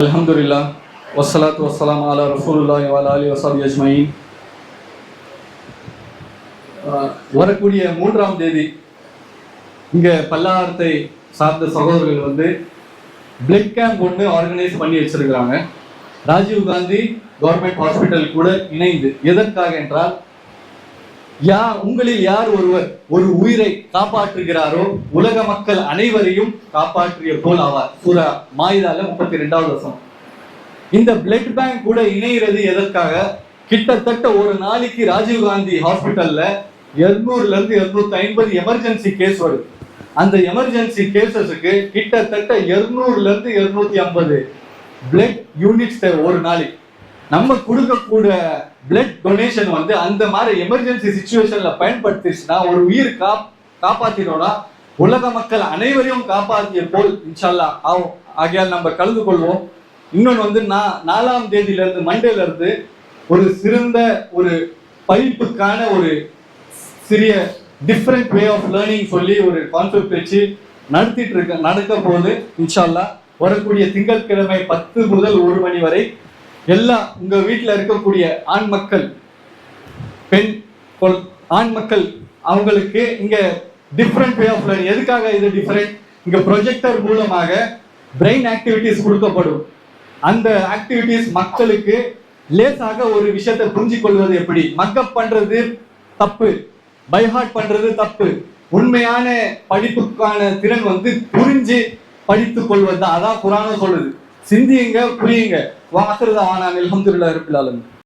அல்ஹம்துலில்லாஹ் வஸ்ஸலாத்து வஸ்ஸலாமு அலா ரசூலுல்லாஹி வ அலா ஆலிஹி வஸஹ்பிஹி அஜ்மஈன். வரக்கூடிய 3ஆம் தேதி இங்கே பல்லாவரத்தை சார்ந்த சகோதரர்கள் பிளட் கேம்ப் ஒன்று ஆர்கனைஸ் பண்ணி வச்சிருக்கிறாங்க. ராஜீவ் காந்தி கவர்மெண்ட் ஹாஸ்பிட்டல் கூட இணைந்து. எதற்காக என்றால், உங்களில் யார் ஒருவர் ஒரு உயிரை காப்பாற்றுகிறாரோ உலக மக்கள் அனைவரையும் காப்பாற்றிய போல் ஆவார். சூரா மாயிதால 32வது வசனம். இந்த பிளட் பேங்க் கூட இணைகிறது எதற்காக? கிட்டத்தட்ட ஒரு நாளைக்கு ராஜீவ் காந்தி ஹாஸ்பிட்டல்ல 200ல இருந்து 250 எமர்ஜென்சி கேஸ் வருது. அந்த எமர்ஜென்சி கேசஸுக்கு கிட்டத்தட்ட 200ல இருந்து 250 பிளட் யூனிட்ஸ் தேவை ஒரு நாளைக்கு. நம்ம கொடுக்கக்கூடிய பிளட் டொனேஷன் அந்த மாதிரி எமர்ஜென்சி சிச்சுவேஷன்ல பயன்படுத்திச்சுன்னா ஒரு உயிர் காப்பாத்தினோம்னா உலக மக்கள் அனைவரையும் காப்பாற்றிய போல் இன்ஷா அல்லாஹ் ஆகும். ஆகையால் நம்ம கலந்து கொள்வோம். இன்னொன்று 4ஆம் தேதியில இருந்து மண்டேல இருந்து ஒரு சிறந்த ஒரு படிப்புக்கான ஒரு சிறிய டிஃப்ரெண்ட் வே ஆஃப் லேர்னிங் சொல்லி ஒரு கான்செப்ட் வச்சு நடக்க போகுது இன்ஷா அல்லாஹ். வரக்கூடிய திங்கட்கிழமை 10 முதல் 1 மணி வரை எல்லாம் உங்க வீட்டில் இருக்கக்கூடிய ஆண் மக்கள் அவங்களுக்கு இங்க டிஃப்ரெண்ட் வே ஆஃப் லேர்னிங். எதுக்காக இது டிஃப்ரெண்ட்? இங்க ப்ரொஜெக்டர் மூலமாக பிரெயின் ஆக்டிவிட்டிஸ் கொடுக்கப்படும். அந்த ஆக்டிவிட்டிஸ் மக்களுக்கு லேசாக ஒரு விஷயத்தை புரிஞ்சு கொள்வது எப்படி, மக்கப் பண்றது தப்பு, பைஹார்ட் பண்றது தப்பு, உண்மையான படிப்புக்கான திறன் புரிஞ்சு படித்துக் கொள்வது. அதான் குர்ஆன் சொல்லுது. சிந்தியுங்க, புரியுங்க. வாக்குறதா அல்ஹம்துலில்லாஹி ரப்பில் ஆலமீன்.